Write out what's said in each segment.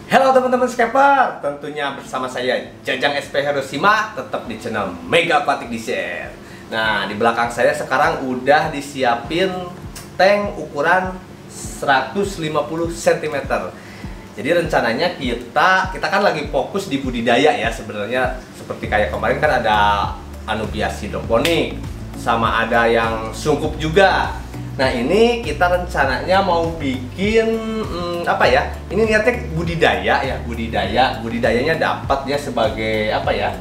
Halo teman-teman skipper, tentunya bersama saya Jajang SP Hiroshima, tetap di channel Mega Aquatic Design. Nah, di belakang saya sekarang udah disiapin tank ukuran 150 cm. Jadi rencananya kita kan lagi fokus di budidaya ya sebenarnya, seperti kayak kemarin kan ada Anubias hidroponik, sama ada yang sungkup juga. Nah ini kita rencananya mau bikin apa ya? Ini niatnya budidaya ya, budidayanya dapatnya sebagai apa ya?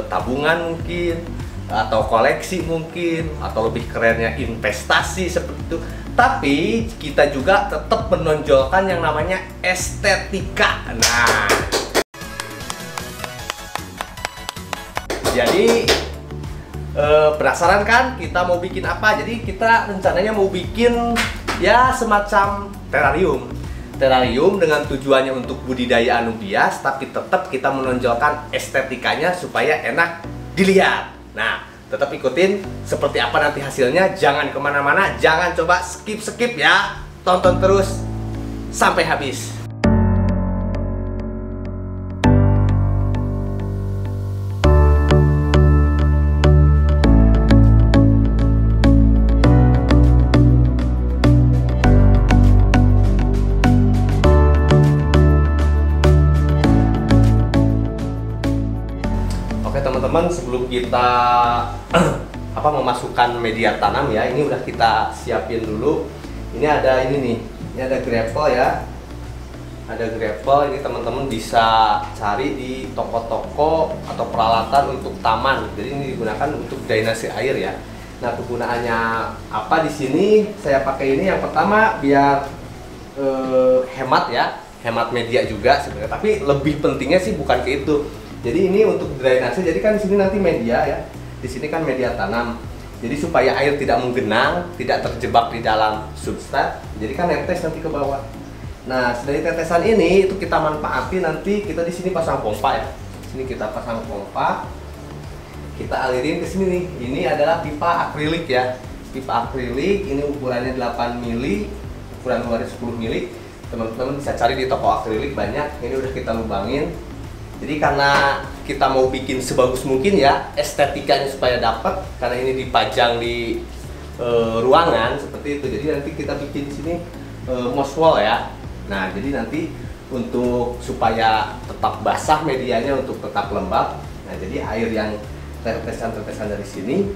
Tabungan mungkin, atau koleksi mungkin, atau lebih kerennya investasi seperti itu. Tapi kita juga tetap menonjolkan yang namanya estetika. Nah, jadi penasaran kan kita mau bikin apa? Jadi kita rencananya mau bikin ya semacam terrarium dengan tujuannya untuk budidaya anubias, tapi tetap kita menonjolkan estetikanya supaya enak dilihat. Nah, tetap ikutin seperti apa nanti hasilnya. Jangan kemana-mana, jangan coba skip ya, tonton terus sampai habis. Teman-teman, sebelum kita memasukkan media tanam ya, ini udah kita siapin dulu. Ini ada ini ada gravel ya, ada gravel. Ini teman-teman bisa cari di toko-toko atau peralatan untuk taman. Jadi ini digunakan untuk drainase air ya. Nah, kegunaannya apa di sini? Saya pakai ini yang pertama biar hemat ya, hemat media juga sebenarnya. Tapi lebih pentingnya sih bukan ke itu. Jadi ini untuk drainase. Jadi kan di sini nanti media ya. Di sini kan media tanam. Jadi supaya air tidak menggenang, tidak terjebak di dalam substrat. Jadi kan netes nanti ke bawah. Nah, dari tetesan ini itu kita manfaati nanti kita di sini pasang pompa ya. Sini kita pasang pompa. Kita alirin ke sini nih. Ini adalah pipa akrilik ya. Pipa akrilik ini ukurannya 8 mili, ukuran luarnya 10 mili. Teman-teman bisa cari di toko akrilik banyak. Ini udah kita lubangin. Jadi karena kita mau bikin sebagus mungkin ya estetikanya supaya dapat, karena ini dipajang di ruangan seperti itu. Jadi nanti kita bikin di sini moss wall ya. Nah, jadi nanti untuk supaya tetap basah medianya, untuk tetap lembab. Nah, jadi air yang tetesan-tetesan dari sini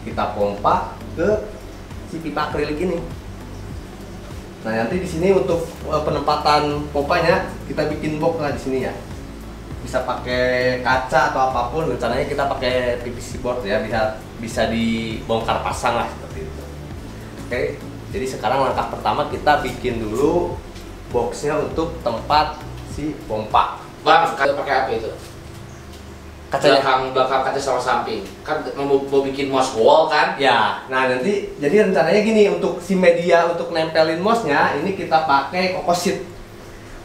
kita pompa ke si pipa akrilik ini. Nah, nanti di sini untuk penempatan pompanya kita bikin box lah di sini ya. Bisa pakai kaca atau apapun, rencananya kita pakai PVC board ya, bisa dibongkar pasang lah seperti itu. Oke, jadi sekarang langkah pertama kita bikin dulu boxnya untuk tempat si pompa. Bang, kaca pakai apa itu? Kacanya belakang kaca sama samping. Kan mau bikin moss wall kan? ya. Nah, nanti jadi rencananya gini, untuk si media untuk nempelin mossnya ini kita pakai kokosit.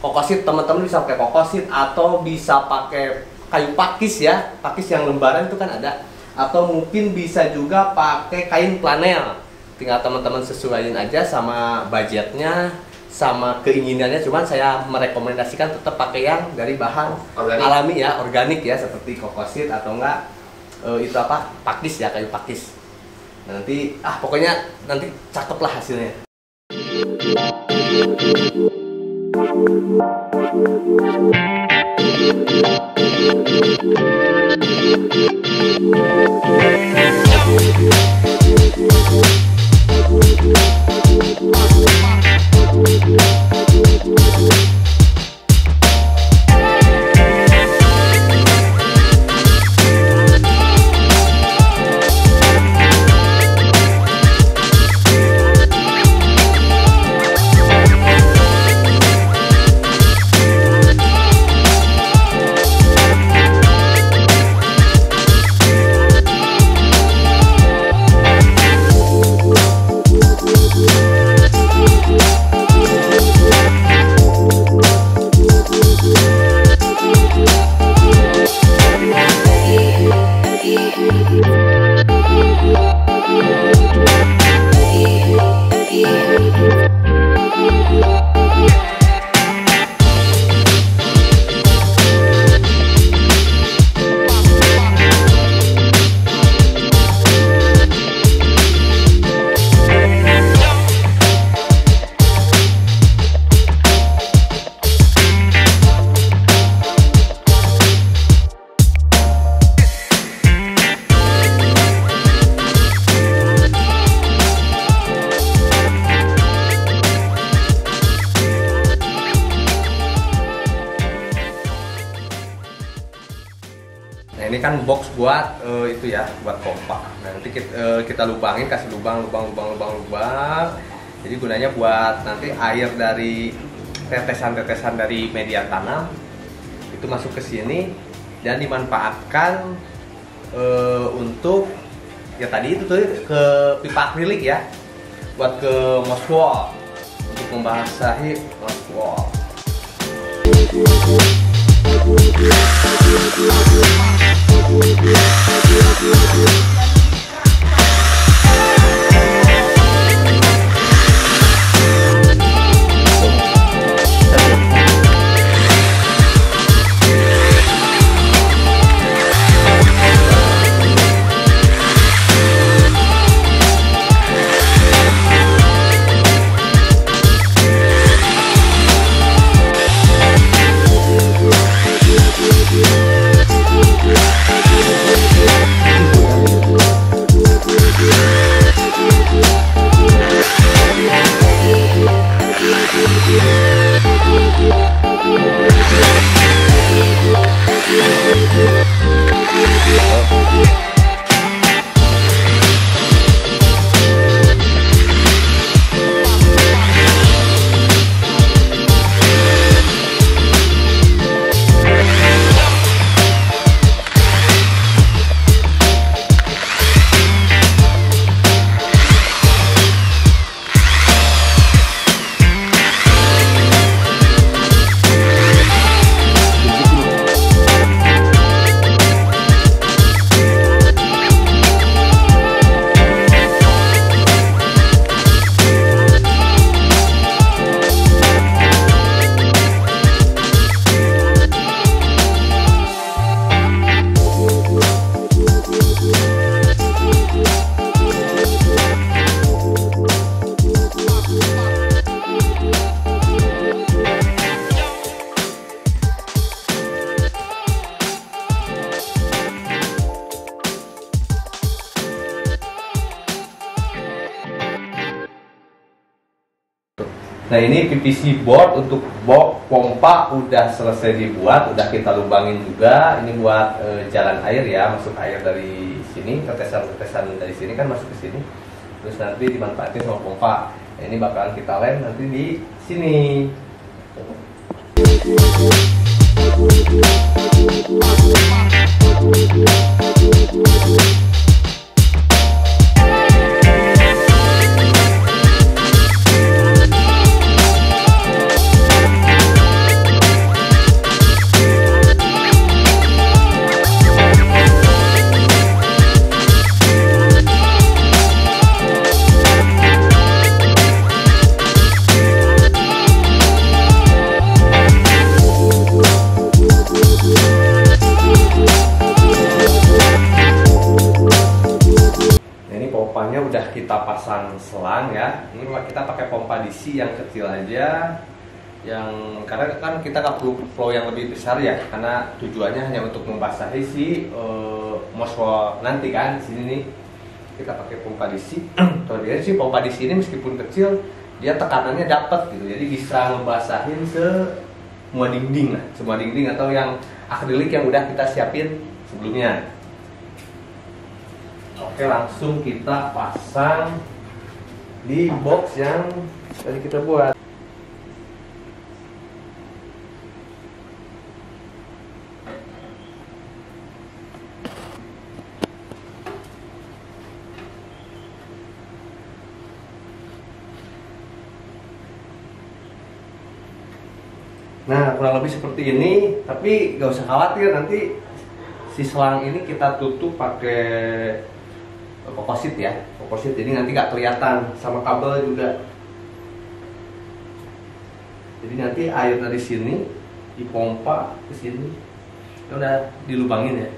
Kokosit teman-teman bisa pakai kokosit atau bisa pakai kayu pakis ya, pakis yang lembaran itu kan ada, atau mungkin bisa juga pakai kain flanel. Tinggal teman-teman sesuaiin aja sama budgetnya, sama keinginannya. Cuman saya merekomendasikan tetap pakai yang dari bahan organik, alami ya, organik ya, seperti kokosit atau enggak itu apa, pakis ya, kayu pakis. Nah, nanti pokoknya nanti cakep lah hasilnya. ini kan box buat itu ya, buat pompa. Nah, nanti kita lubangin, kasih lubang. Jadi gunanya buat nanti air dari tetesan-tetesan dari media tanam itu masuk ke sini dan dimanfaatkan untuk ya tadi itu tuh ke pipa akrilik ya, buat ke moss wall untuk membasahi moss wall. Nah, ini PVC board untuk box pompa udah selesai dibuat, udah kita lubangin juga. Ini buat jalan air ya, masuk air dari sini, tetesan-tetesan dari sini kan masuk ke sini. Terus nanti dimanfaatin sama pompa. Nah, ini bakalan kita lem nanti di sini. Pompanya udah kita pasang selang ya. Ini kita pakai pompa DC yang kecil aja, karena kan kita nggak perlu flow yang lebih besar ya, karena tujuannya hanya untuk membasahi si moss wall nanti kan. Sini nih kita pakai pompa DC. Dia sih pompa DC ini meskipun kecil, dia tekanannya dapat gitu, jadi bisa membasahin semua dinding atau yang akrilik yang udah kita siapin sebelumnya. Oke, langsung kita pasang di box yang tadi kita buat. Nah, kurang lebih seperti ini, tapi gak usah khawatir, nanti si selang ini kita tutup pakai komposit ya, jadi nanti nggak kelihatan sama kabel juga. Jadi nanti air dari sini dipompa ke sini, udah dilubangin ya,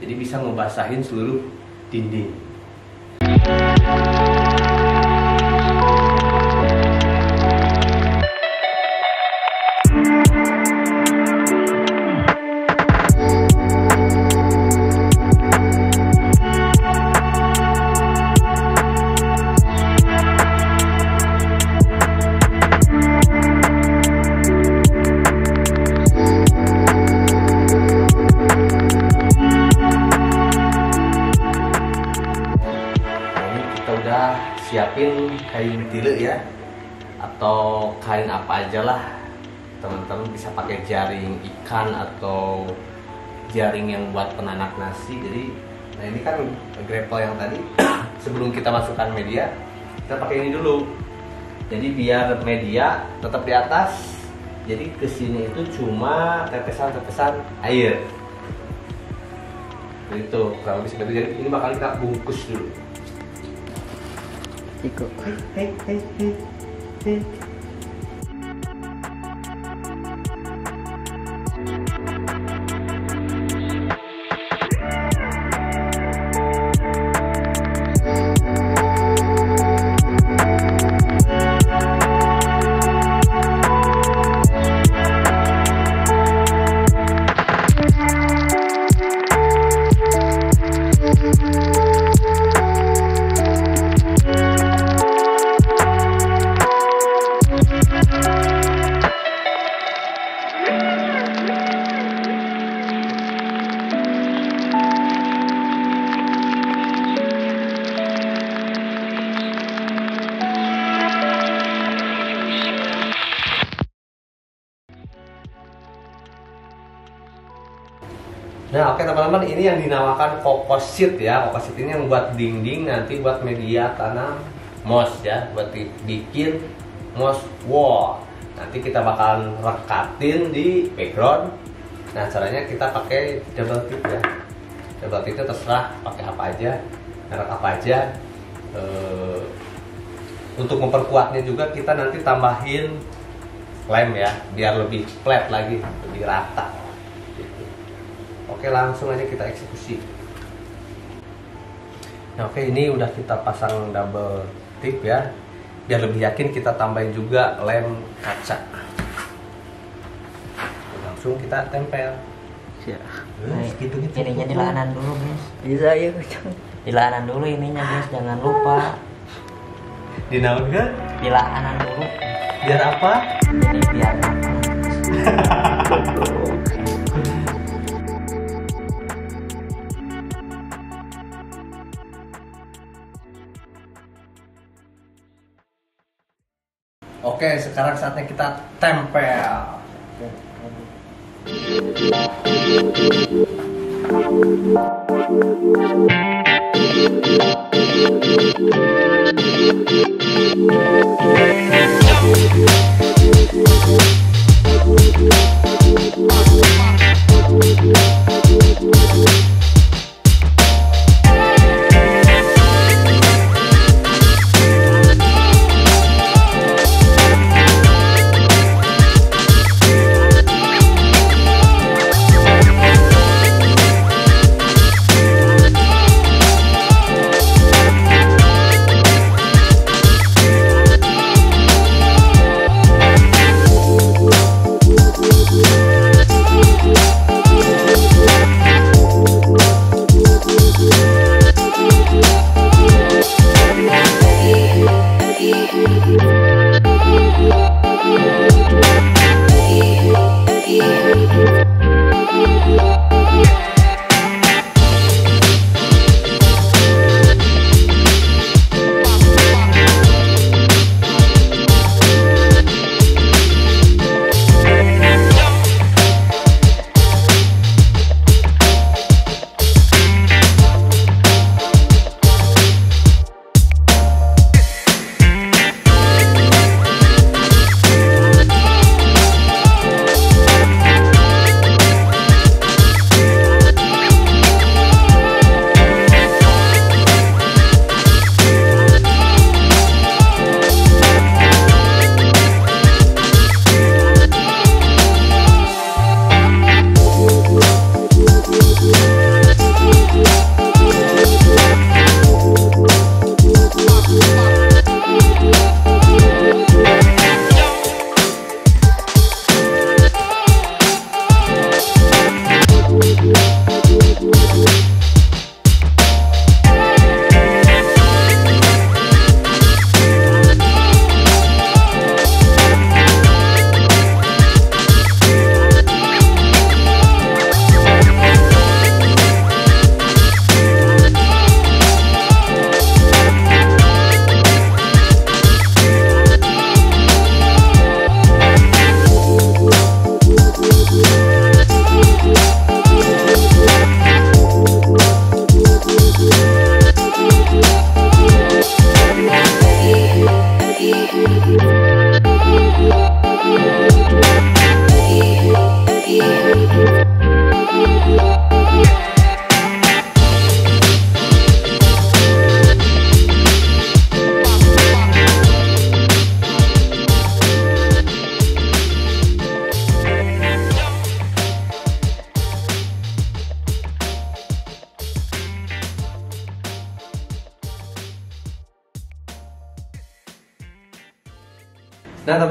jadi bisa ngebasahin seluruh dinding. kain tile ya, atau kain apa aja lah. Teman-teman bisa pakai jaring ikan atau jaring yang buat penanak nasi. Jadi, nah ini kan grapple yang tadi sebelum kita masukkan media, kita pakai ini dulu. Jadi biar media tetap di atas. Jadi kesini itu cuma tetesan-tetesan air. Itu kurang lebih seperti itu. Jadi ini bakal kita bungkus dulu. Ikut. Nah oke teman-teman, ini yang dinamakan kokosit ya. Kokosit ini yang buat dinding, nanti buat media tanam moss ya, buat bikin moss wall. Nanti kita bakalan rekatin di background. Nah caranya kita pakai double tip ya. Double tip itu terserah pakai apa aja, merek apa aja. Untuk memperkuatnya juga kita nanti tambahin lem ya, biar lebih flat lagi, lebih rata. Oke, langsung aja kita eksekusi. Nah, oke, ini udah kita pasang double tip ya. Biar lebih yakin kita tambahin juga lem kaca. Langsung kita tempel. Siap. Gitu. Ininya dilaanan dulu guys. Bisa ya. Dilaanan dulu ininya guys, jangan lupa. Dinaunkan? Dilaanan dulu. Biar apa? Jadi biar Oke, sekarang saatnya kita tempel.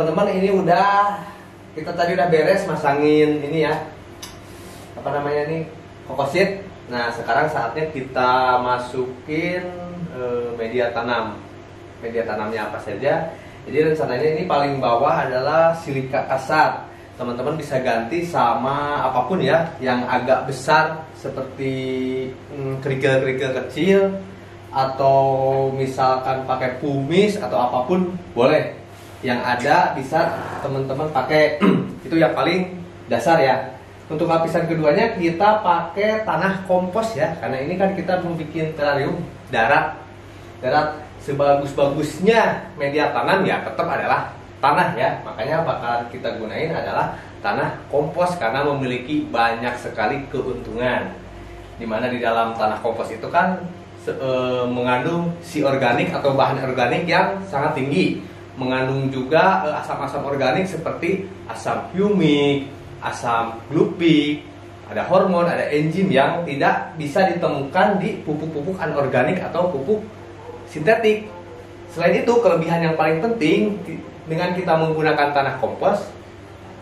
teman-teman ini kita tadi udah beres masangin ini ya, apa namanya nih, komposit. Nah sekarang saatnya kita masukin media tanam. Media tanamnya apa saja? Jadi rencananya ini paling bawah adalah silika kasar. Teman-teman bisa ganti sama apapun ya yang agak besar seperti kerikil-kerikil kecil, atau misalkan pakai pumis atau apapun boleh. Yang ada bisa teman-teman pakai itu yang paling dasar ya. Untuk lapisan keduanya kita pakai tanah kompos ya, karena ini kan kita mau bikin terarium darat. Sebagus-bagusnya media tanam ya tetap adalah tanah ya, makanya bakalan kita gunain adalah tanah kompos karena memiliki banyak sekali keuntungan. Dimana di dalam tanah kompos itu kan mengandung si organik atau bahan organik yang sangat tinggi, mengandung juga asam-asam organik seperti asam humik, asam glupik, ada hormon, ada enzim yang tidak bisa ditemukan di pupuk-pupuk anorganik atau pupuk sintetik. Selain itu, kelebihan yang paling penting dengan kita menggunakan tanah kompos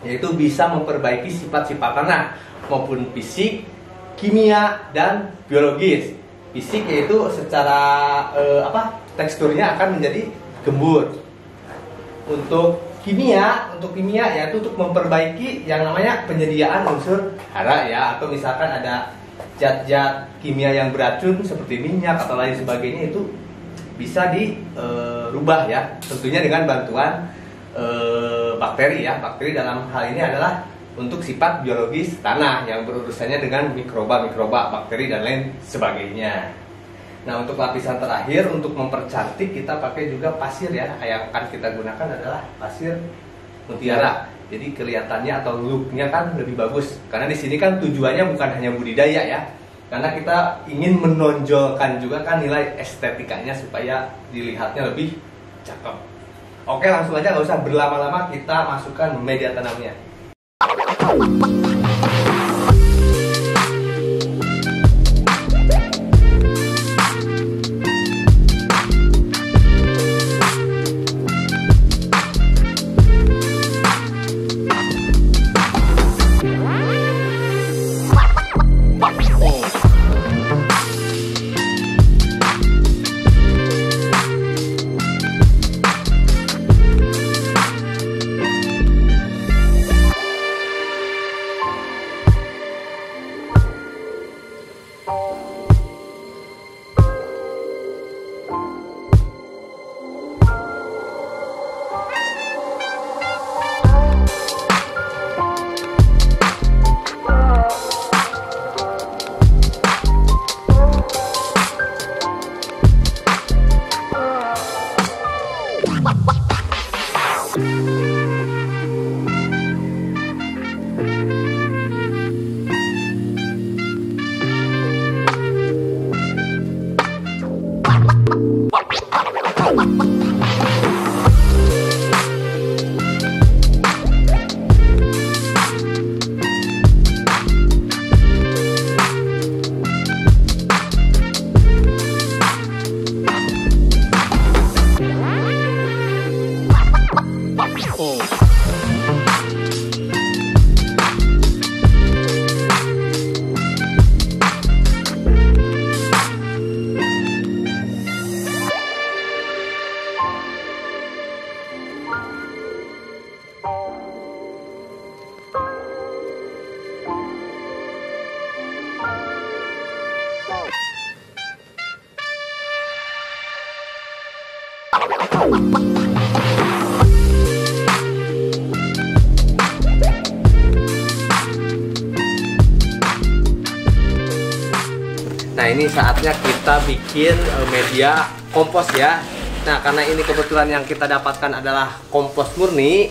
yaitu bisa memperbaiki sifat-sifat tanah maupun fisik, kimia, dan biologis. Fisik yaitu secara teksturnya akan menjadi gembur. Untuk kimia yaitu untuk memperbaiki yang namanya penyediaan unsur hara ya, atau misalkan ada zat-zat kimia yang beracun seperti minyak atau lain sebagainya itu bisa dirubah ya, tentunya dengan bantuan bakteri ya. Bakteri dalam hal ini adalah untuk sifat biologis tanah yang berurusannya dengan mikroba, bakteri dan lain sebagainya. Nah untuk lapisan terakhir untuk mempercantik kita pakai juga pasir ya. Yang akan kita gunakan adalah pasir mutiara. Jadi kelihatannya atau looknya kan lebih bagus. Karena di sini kan tujuannya bukan hanya budidaya ya. Karena kita ingin menonjolkan juga kan nilai estetikanya supaya dilihatnya lebih cakep. Oke langsung aja, nggak usah berlama-lama, kita masukkan media tanamnya. Nah ini saatnya kita bikin media kompos ya. Nah karena ini kebetulan yang kita dapatkan adalah kompos murni,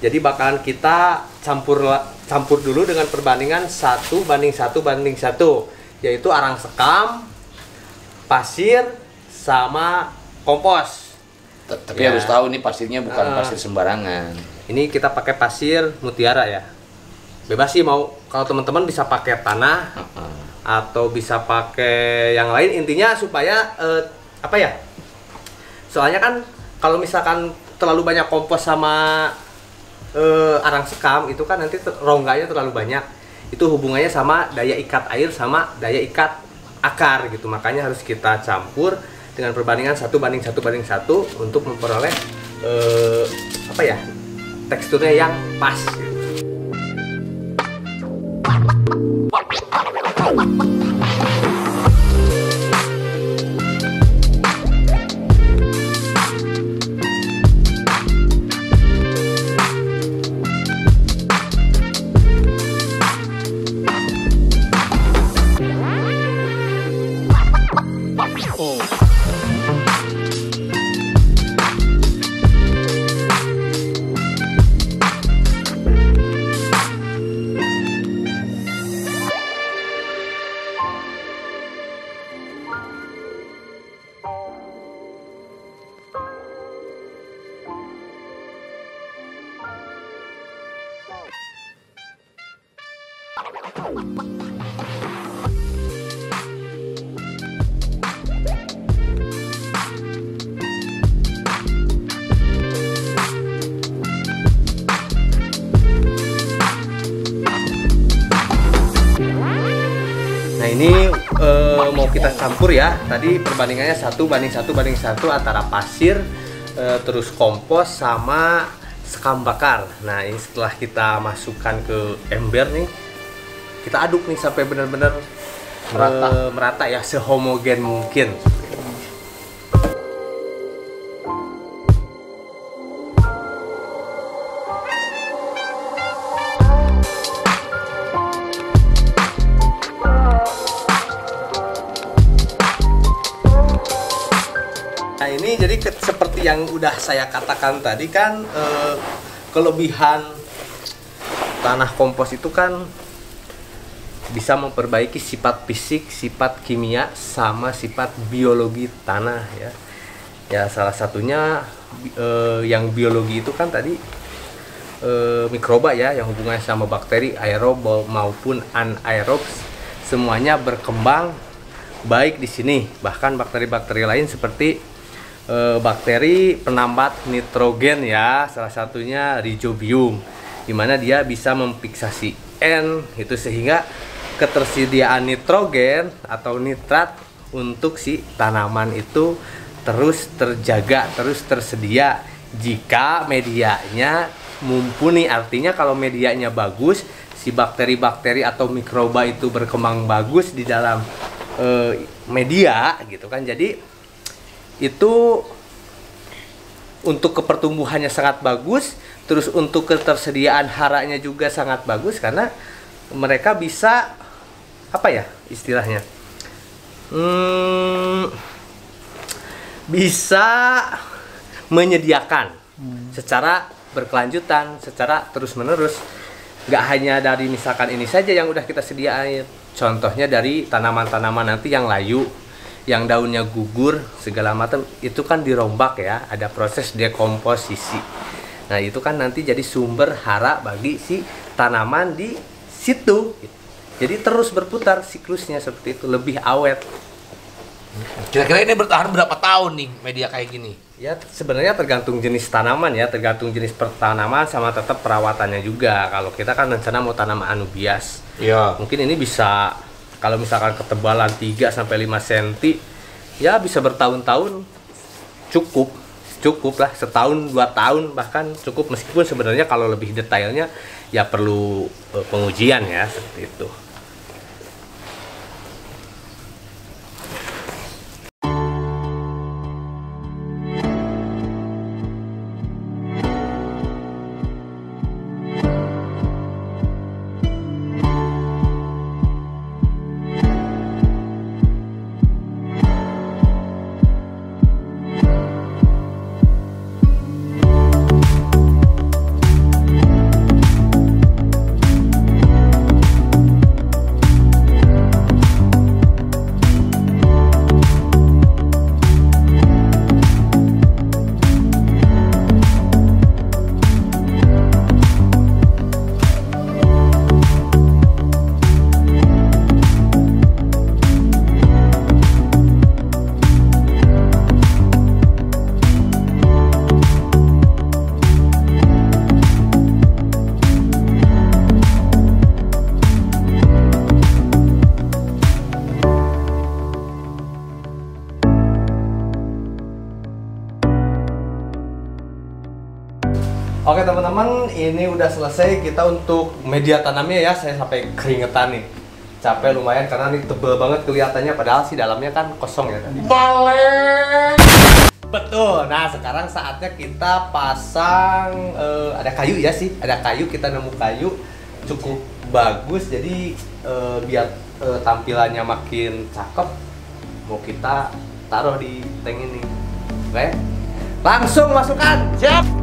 jadi bakalan kita campur dulu dengan perbandingan 1:1:1, yaitu arang sekam, pasir, sama kompos. Tapi Ya. harus tahu nih pasirnya bukan pasir sembarangan. Ini kita pakai pasir mutiara ya. Bebas sih, mau kalau teman-teman bisa pakai tanah atau bisa pakai yang lain, intinya supaya Soalnya kan kalau misalkan terlalu banyak kompos sama arang sekam itu kan nanti rongganya terlalu banyak. Itu hubungannya sama daya ikat air sama daya ikat akar gitu. Makanya harus kita campur dengan perbandingan 1:1:1 untuk memperoleh apa ya, teksturnya yang pas gitu. Nah ini mau kita campur ya. Tadi perbandingannya 1:1:1 antara pasir, terus kompos sama sekam bakar. Nah ini setelah kita masukkan ke ember nih, kita aduk nih sampai benar-benar merata ya, sehomogen mungkin. Nah ini jadi seperti yang udah saya katakan tadi kan, kelebihan tanah kompos itu kan bisa memperbaiki sifat fisik, sifat kimia, sama sifat biologi tanah ya. Ya salah satunya yang biologi itu kan tadi mikroba ya, yang hubungannya sama bakteri aerob maupun anaerob, semuanya berkembang baik di sini. Bahkan bakteri-bakteri lain seperti bakteri penambat nitrogen ya, salah satunya Rhizobium, dimana dia bisa memfiksasi N itu, sehingga ketersediaan nitrogen atau nitrat untuk si tanaman itu terus terjaga, terus tersedia jika medianya mumpuni. Artinya kalau medianya bagus, si bakteri-bakteri atau mikroba itu berkembang bagus di dalam media gitu kan. Jadi itu untuk kepertumbuhannya sangat bagus, terus untuk ketersediaan haranya juga sangat bagus, karena mereka bisa apa ya istilahnya, bisa menyediakan secara berkelanjutan, secara terus-menerus. Nggak hanya dari misalkan ini saja yang udah kita sediain, contohnya dari tanaman-tanaman nanti yang layu, yang daunnya gugur segala macam, itu kan dirombak ya, ada proses dekomposisi. Nah itu kan nanti jadi sumber hara bagi si tanaman di situ. Jadi terus berputar siklusnya seperti itu, lebih awet. Kira-kira ini bertahan berapa tahun nih media kayak gini? Ya sebenarnya tergantung jenis tanaman ya, tergantung jenis pertanaman sama tetap perawatannya juga. Kalau kita kan rencana mau tanam anubias, Iya. mungkin ini bisa, kalau misalkan ketebalan 3-5 cm ya bisa bertahun-tahun, cukup lah, setahun 2 tahun bahkan cukup. Meskipun sebenarnya kalau lebih detailnya ya perlu pengujian ya, seperti itu. Oke teman-teman, ini udah selesai kita untuk media tanamnya ya. Saya sampai keringetan nih. Capek lumayan karena ini tebel banget kelihatannya, padahal sih dalamnya kan kosong ya tadi. Balik. Betul. Nah, sekarang saatnya kita pasang ada kayu ya sih. Ada kayu, kita nemu kayu cukup bagus. Jadi biar tampilannya makin cakep, mau kita taruh di tank ini. Oke. Langsung masukkan. Siap.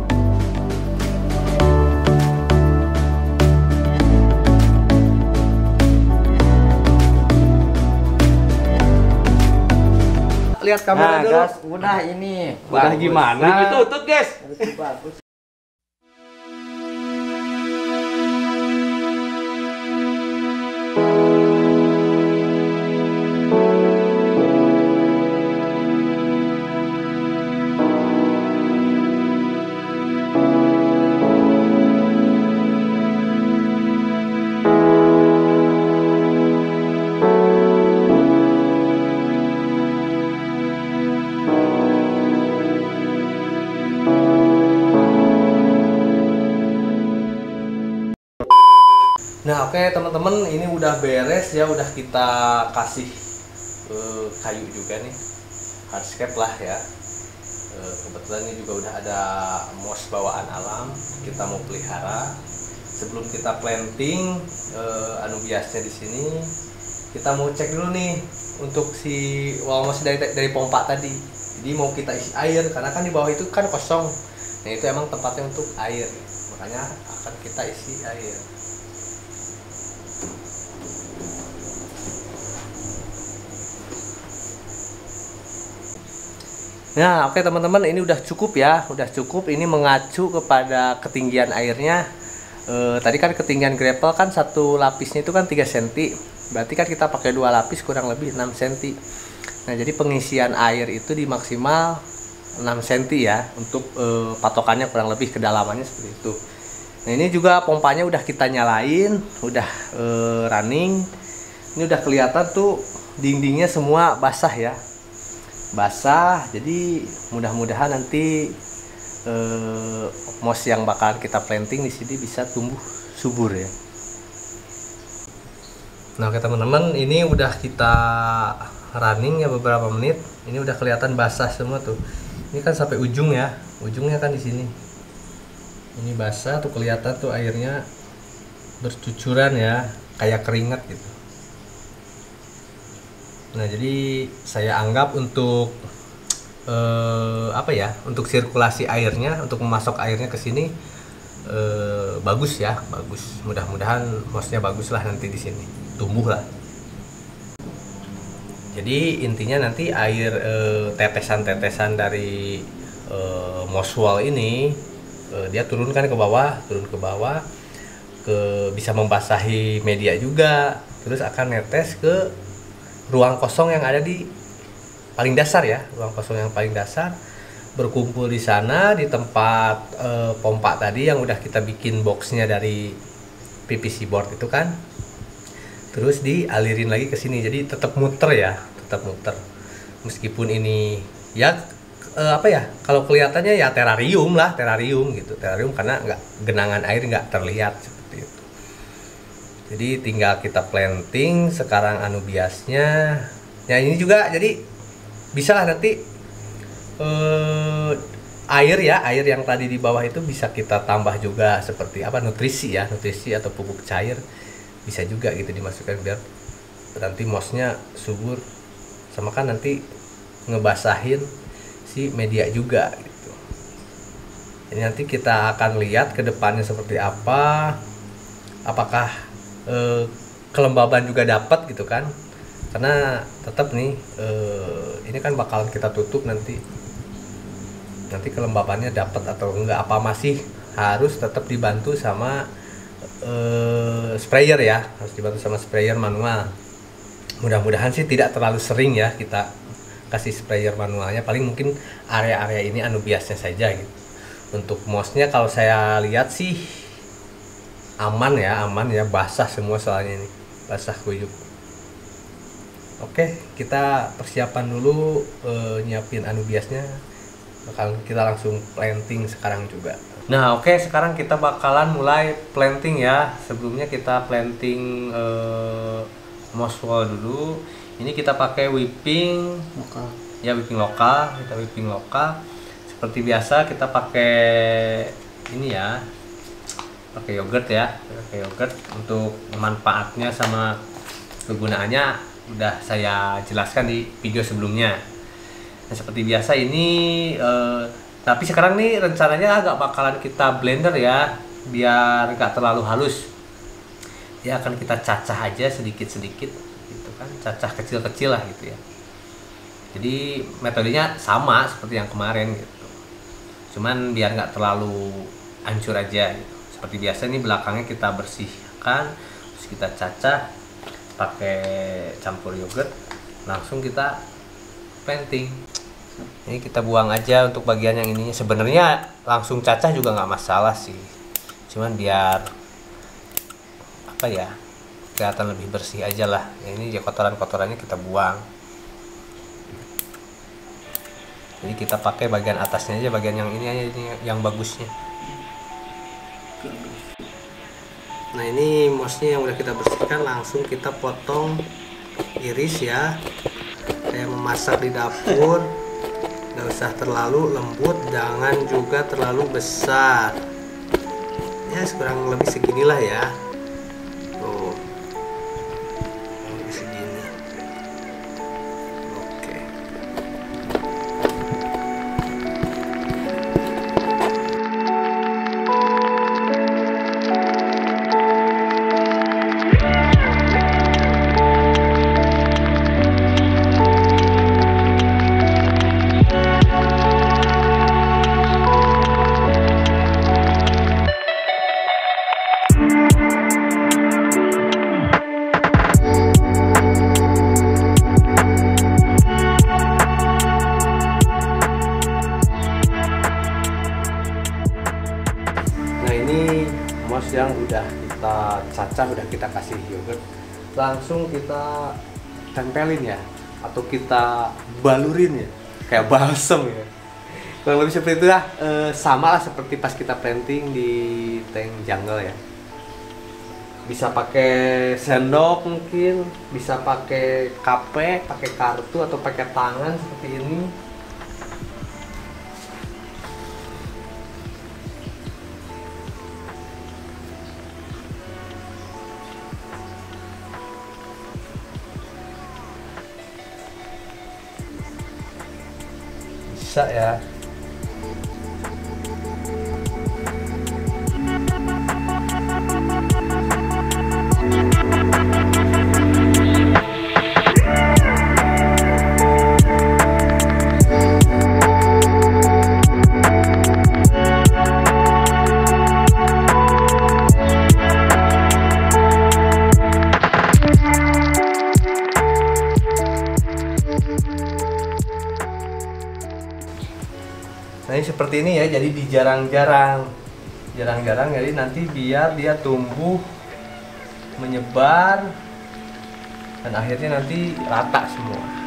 Lihat kamera dulu. gas, udah ini. Udah Bagus. gimana? Udah ditutup, guys. Bagus. Nah, oke teman-teman, ini udah beres ya, udah kita kasih kayu juga nih, hardscape lah ya. Kebetulan ini juga udah ada moss bawaan alam, kita mau pelihara. Sebelum kita planting anubiasnya di sini, kita mau cek dulu nih untuk si wall moss dari pompa tadi. Jadi mau kita isi air karena kan di bawah itu kan kosong. Nah, itu emang tempatnya untuk air, makanya akan kita isi air. Nah, oke teman-teman, ini udah cukup ya, udah cukup. Ini mengacu kepada ketinggian airnya. Tadi kan ketinggian grapple kan satu lapisnya itu kan 3 cm. Berarti kan kita pakai 2 lapis kurang lebih 6 cm. Nah, jadi pengisian air itu di maksimal 6 cm ya, untuk patokannya kurang lebih kedalamannya seperti itu. Nah, ini juga pompanya udah kita nyalain, udah running. Ini udah kelihatan tuh dindingnya semua basah ya. Basah, jadi mudah-mudahan nanti moss yang bakal kita planting di sini bisa tumbuh subur ya. Nah, oke teman-teman, ini udah kita running ya beberapa menit. Ini udah kelihatan basah semua tuh. Ini kan sampai ujung ya, ujungnya kan di sini. Ini basah tuh, kelihatan tuh airnya bercucuran ya, kayak keringat gitu. Nah, jadi saya anggap untuk apa ya, untuk sirkulasi airnya, untuk memasok airnya ke sini bagus ya, bagus. Mudah-mudahan mossnya bagus lah nanti di sini, tumbuh lah. Jadi intinya nanti air tetesan-tetesan dari moss wall ini dia turunkan ke bawah, bisa membasahi media juga, terus akan netes ke ruang kosong yang ada di paling dasar ya, ruang kosong yang paling dasar, berkumpul di sana di tempat pompa tadi yang udah kita bikin boxnya dari PVC board itu kan, terus dialirin lagi ke sini, jadi tetap muter ya, tetap muter. Meskipun ini ya apa ya, kalau kelihatannya ya terarium lah, terarium gitu, terarium karena nggak, genangan air nggak terlihat seperti itu. Jadi tinggal kita planting sekarang anubiasnya. Ya ini juga jadi bisa lah nanti air ya, air yang tadi di bawah itu bisa kita tambah juga seperti apa, nutrisi ya, nutrisi atau pupuk cair bisa juga gitu dimasukkan biar nanti mossnya subur, sama kan nanti ngebasahin si media juga gitu. Jadi nanti kita akan lihat ke depannya seperti apa, apakah kelembaban juga dapat gitu kan, karena tetap nih ini kan bakalan kita tutup nanti kelembabannya dapat atau enggak, apa masih harus tetap dibantu sama sprayer ya, harus dibantu sama sprayer manual. Mudah-mudahan sih tidak terlalu sering ya kita kasih sprayer manualnya, paling mungkin area-area ini anubiasnya saja gitu. Untuk mossnya kalau saya lihat sih aman ya, basah semua soalnya ini, basah kuyup. Oke, kita persiapan dulu nyiapin anubiasnya, bakal kita langsung planting sekarang juga. Nah, oke, sekarang kita bakalan mulai planting ya. Sebelumnya kita planting moss wall dulu. Ini kita pakai whipping lokal. ya, whipping lokal. Kita whipping lokal. Seperti biasa kita pakai ini ya, pakai yogurt ya, pakai yogurt. Untuk manfaatnya sama kegunaannya udah saya jelaskan di video sebelumnya. Nah, seperti biasa ini tapi sekarang nih rencananya agak bakalan kita blender ya, biar nggak terlalu halus. Ya akan kita cacah aja sedikit-sedikit gitu kan, cacah kecil-kecil lah gitu ya. Jadi metodenya sama seperti yang kemarin gitu, cuman biar nggak terlalu hancur aja gitu. Seperti biasa nih belakangnya kita bersihkan, terus kita cacah pakai campur yogurt, langsung kita planting. Ini kita buang aja untuk bagian yang ininya. Sebenarnya langsung cacah juga nggak masalah sih, cuman biar apa ya, kelihatan lebih bersih aja lah. Ini ya kotoran-kotorannya kita buang. Jadi kita pakai bagian atasnya aja, bagian yang ini aja, ini yang bagusnya. Nah, ini mossnya yang udah kita bersihkan, langsung kita potong iris ya, kayak memasak di dapur. Nggak usah terlalu lembut, jangan juga terlalu besar ya, kurang lebih seginilah ya. Tuh, kurang lebih segini. Oke. Nah, ini moss yang udah kita cacah, udah kita kasih yogurt, langsung kita tempelin ya, atau kita balurin ya, kayak balsem ya. Kurang lebih seperti itu lah. Sama lah seperti pas kita planting di tank jungle ya. Bisa pakai sendok mungkin, bisa pakai kape, pakai kartu, atau pakai tangan seperti ini. Bisa ya. Nah, ini seperti ini ya, jadi di jarang-jarang, jadi nanti biar dia tumbuh, menyebar, dan akhirnya nanti rata semua.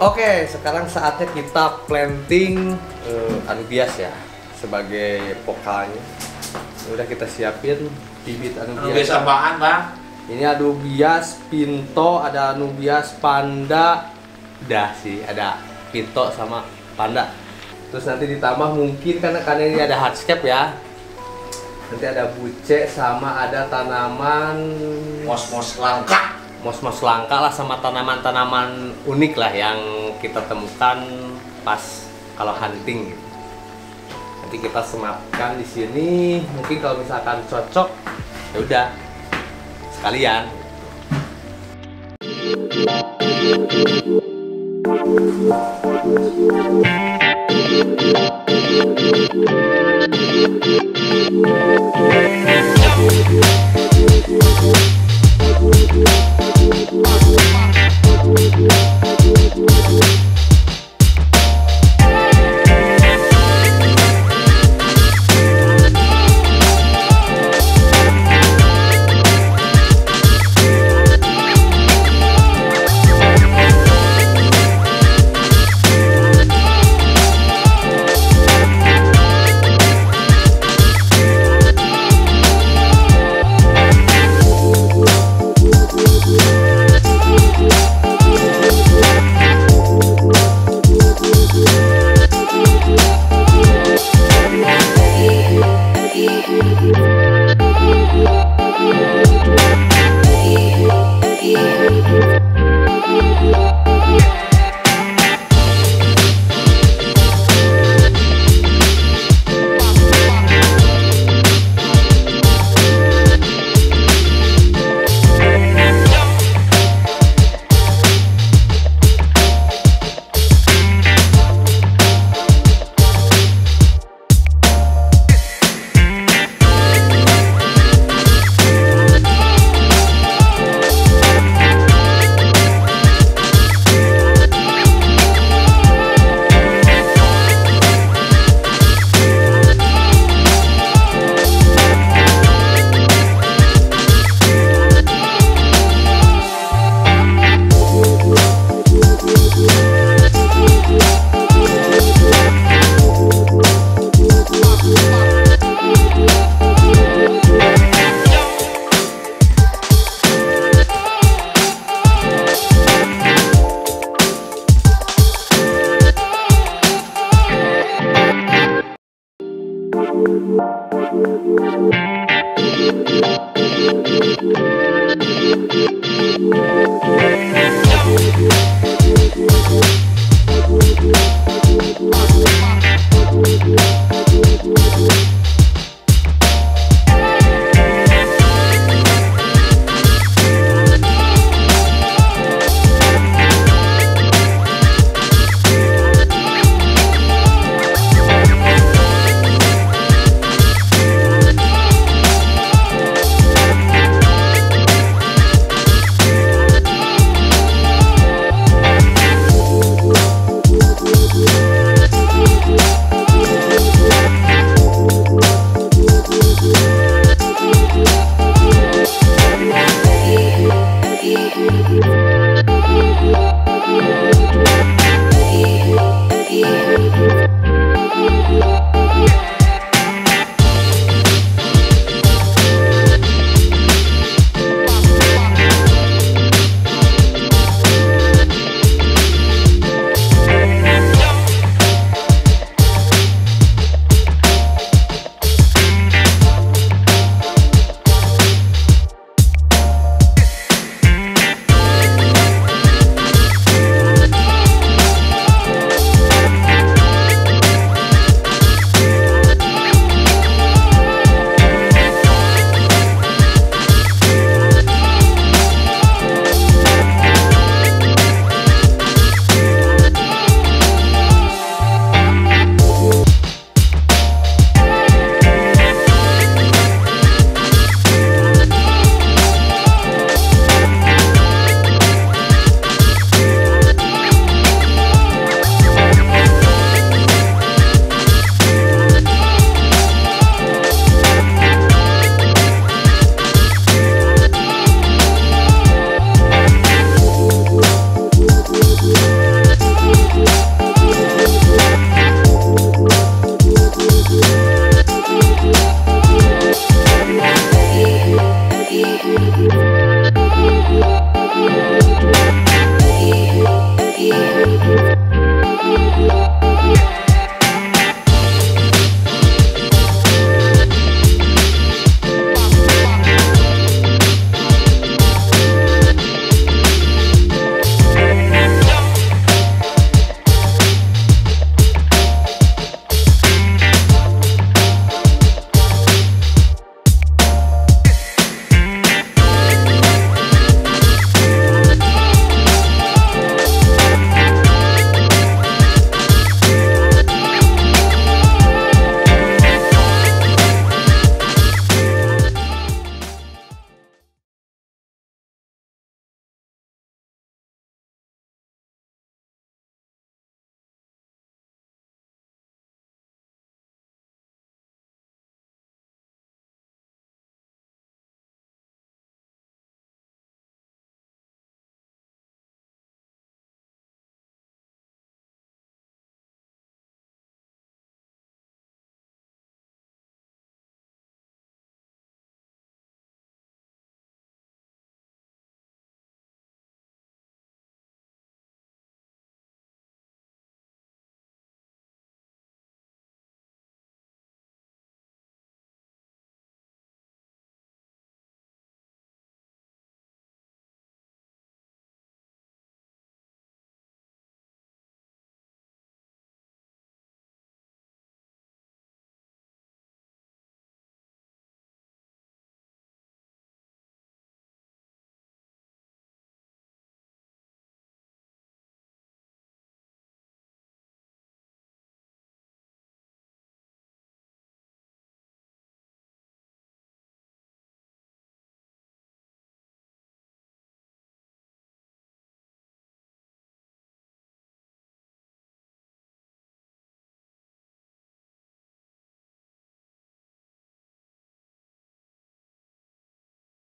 Oke, sekarang saatnya kita planting anubias ya sebagai vokalnya. Udah kita siapin bibit anubias. Anubias apaan, Bang? Ini anubias pinto, ada anubias panda. Udah sih, ada pinto sama panda. Terus nanti ditambah mungkin karena ini ada hardscape ya. Nanti ada buce sama ada tanaman Mos-mos langka. mos-mos langka lah sama tanaman-tanaman unik lah yang kita temukan pas kalau hunting gitu. Nanti kita sematkan di sini. Mungkin kalau misalkan cocok, ya udah sekalian.